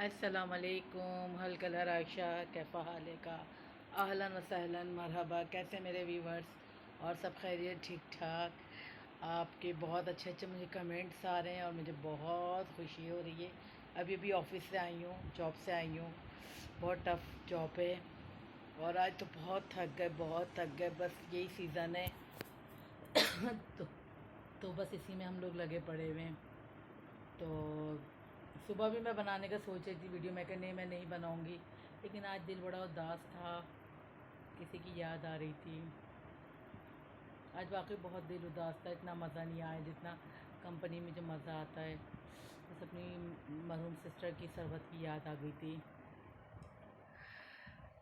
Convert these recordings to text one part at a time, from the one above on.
अस्सलामुअलैकुम हल कलर आयशा कैफ़ा हाल का अहलन व सहलन मरहबा। कैसे मेरे व्यूवर्स और सब खैरियत ठीक ठाक। आपके बहुत अच्छे अच्छे मुझे कमेंट्स आ रहे हैं और मुझे बहुत खुशी हो रही है। अभी अभी ऑफिस से आई हूँ, जॉब से आई हूँ। बहुत टफ़ जॉब है और आज तो बहुत थक गए। बस यही सीज़न है तो, बस इसी में हम लोग लगे पड़े हुए हैं। तो सुबह भी मैं बनाने का सोच रही थी वीडियो, मैं कहा नहीं मैं नहीं बनाऊंगी, लेकिन आज दिल बड़ा उदास था, किसी की याद आ रही थी। आज वाकई बहुत दिल उदास था, इतना मज़ा नहीं आया जितना कंपनी में जो मज़ा आता है। बस अपनी मरहूम सिस्टर की सरबत की याद आ गई थी।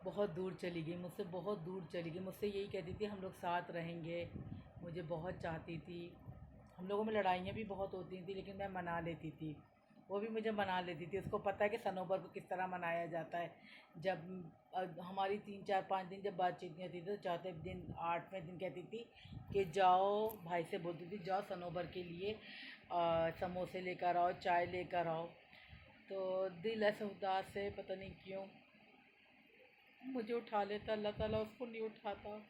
बहुत दूर चली गई मुझसे, बहुत दूर चली गई मुझसे। यही कहती थी हम लोग साथ रहेंगे, मुझे बहुत चाहती थी। हम लोगों में लड़ाइयाँ भी बहुत होती थी लेकिन मैं मना लेती थी, वो भी मुझे मना लेती थी। उसको पता है कि सनोबर को किस तरह मनाया जाता है। जब हमारी 3 4 5 दिन जब बातचीत नहीं होती थी तो चौथे दिन 8वें दिन कहती थी कि जाओ, भाई से बोलती थी जाओ सनोबर के लिए समोसे लेकर आओ, चाय लेकर आओ। तो दिल ऐसा उदास है, पता नहीं क्यों। मुझे उठा लेता अल्लाह ताला, उसको नहीं उठाता।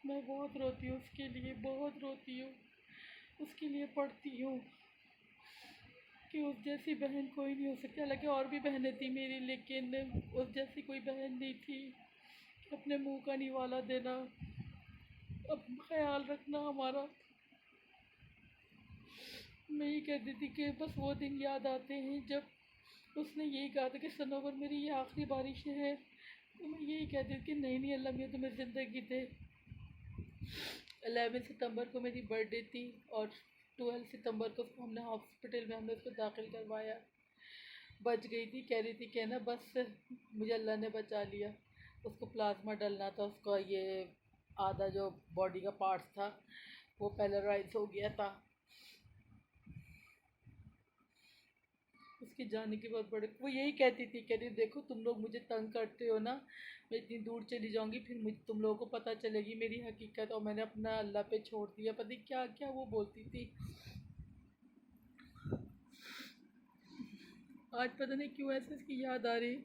मैं बहुत रोती हूँ उसके लिए, बहुत रोती हूँ उसके लिए, पढ़ती हूँ कि उस जैसी बहन कोई नहीं हो सकती। हालांकि और भी बहनें थी मेरी, लेकिन उस जैसी कोई बहन नहीं थी कि अपने मुंह का निवाला देना, अब ख्याल रखना हमारा। मैं ये कहती थी कि बस वो दिन याद आते हैं जब उसने यही कहा था कि सनोवर मेरी ये आखिरी बारिश है। तो मैं यही कहती थी कि नहीं नहीं अल्लाह में तुम्हें ज़िंदगी दे। 11 सितंबर को मेरी बर्थडे थी और 12 सितंबर को उसको हमने हॉस्पिटल में हमने उसको दाखिल करवाया। बच गई थी, कह रही थी कि ना बस मुझे अल्लाह ने बचा लिया। उसको प्लाज्मा डलना था, उसका ये आधा जो बॉडी का पार्ट्स था वो पैरालाइज हो गया था। उसके जाने के बाद बड़े वो यही कहती थी, कह रही देखो तुम लोग मुझे तंग करते हो ना, मैं इतनी दूर चली जाऊंगी फिर मुझे तुम लोगों को पता चलेगी मेरी हकीकत, और मैंने अपना अल्लाह पे छोड़ दिया। पता नहीं क्या क्या वो बोलती थी। आज पता नहीं क्यों ऐसे इसकी याद आ रही।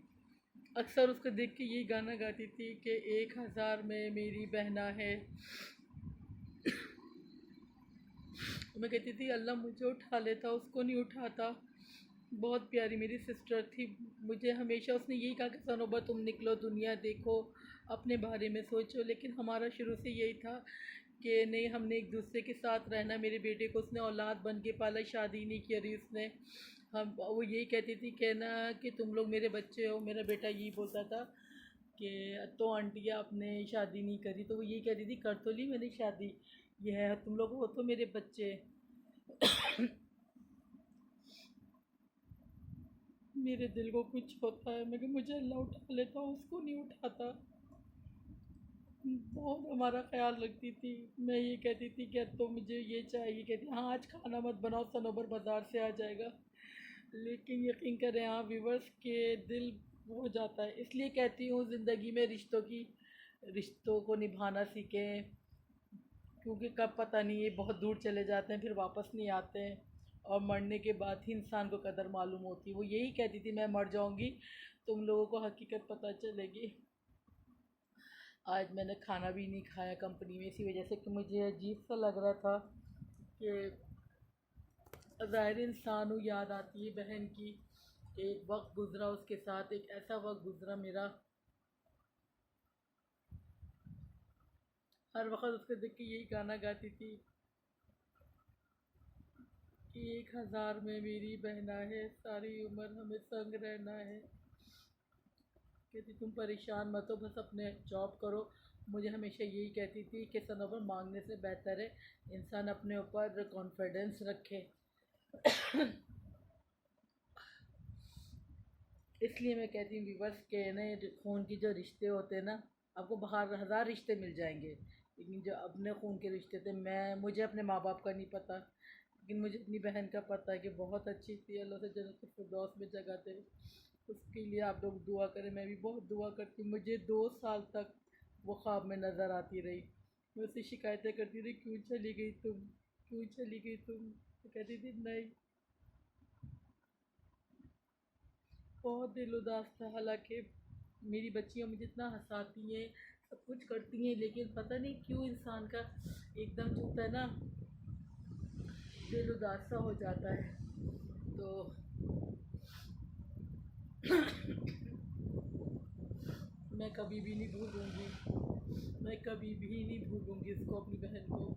अक्सर उसको देख के यही गाना गाती थी कि 1000 में मेरी बहना है। तो मैं कहती थी अल्लाह मुझे उठा लेता, उसको नहीं उठाता। बहुत प्यारी मेरी सिस्टर थी। मुझे हमेशा उसने यही कहा कि सनोबा तुम निकलो, दुनिया देखो, अपने बारे में सोचो। लेकिन हमारा शुरू से यही था कि नहीं, हमने एक दूसरे के साथ रहना। मेरे बेटे को उसने औलाद बन के पाला, शादी नहीं करी उसने। हम वो यही कहती थी कहना कि तुम लोग मेरे बच्चे हो। मेरा बेटा यही बोलता था कि तो आंटी आपने शादी नहीं करी, तो वो यही कहती थी कर तो ली मैंने शादी, ये है तुम लोग हो तो मेरे बच्चे। मेरे दिल को कुछ होता है, मैं कि मुझे अल्लाह उठा लेता, उसको नहीं उठाता। बहुत हमारा ख्याल रखती थी। मैं ये कहती थी कि तो मुझे ये चाहिए, कहती हाँ आज खाना मत बनाओ सनोबर बाज़ार से आ जाएगा। लेकिन यकीन करें हाँ व्यूवर्स के दिल हो जाता है। इसलिए कहती हूँ ज़िंदगी में रिश्तों को निभाना सीखें, क्योंकि कब पता नहीं ये बहुत दूर चले जाते हैं फिर वापस नहीं आते हैं, और मरने के बाद ही इंसान को कदर मालूम होती है। वो यही कहती थी मैं मर जाऊंगी तुम लोगों को हकीकत पता चलेगी। आज मैंने खाना भी नहीं खाया कंपनी में, इसी वजह से कि मुझे अजीब सा लग रहा था कि ज़ाहिर इंसान हूँ, याद आती है बहन की। एक वक्त गुज़रा उसके साथ, एक ऐसा वक्त गुज़रा मेरा, हर वक्त उसको देख के यही गाना गाती थी कि 1000 में मेरी बहना है, सारी उम्र हमें संग रहना है। कहती तुम परेशान मत हो, बस अपने जॉब करो। मुझे हमेशा यही कहती थी कि सनोवर मांगने से बेहतर है इंसान अपने ऊपर कॉन्फिडेंस रखे। इसलिए मैं कहती हूँ व्यूवर्स के नए खून की जो रिश्ते होते हैं ना, आपको बाहर हज़ार रिश्ते मिल जाएंगे, लेकिन जो अपने खून के रिश्ते थे, मुझे अपने माँ बाप का नहीं पता, लेकिन मुझे अपनी बहन का पता है कि बहुत अच्छी थी। अल्लाह से जन्नत फिरदौस में जगह दे। उसके लिए आप लोग दुआ करें, मैं भी बहुत दुआ करती हूँ। मुझे 2 साल तक वो ख्वाब में नज़र आती रही। मैं उससे शिकायतें करती रही क्यों चली गई तुम, क्यों चली गई तुम। तो कहती थी नहीं, बहुत दिल उदास था। हालांकि मेरी बच्चियां मुझे इतना हंसाती हैं, सब कुछ करती हैं, लेकिन पता नहीं क्यों इंसान का एकदम जो होता है ना, दिल उदास सा हो जाता है। तो मैं कभी भी नहीं भूलूंगी, मैं कभी भी नहीं भूलूंगी इसको, अपनी बहन को।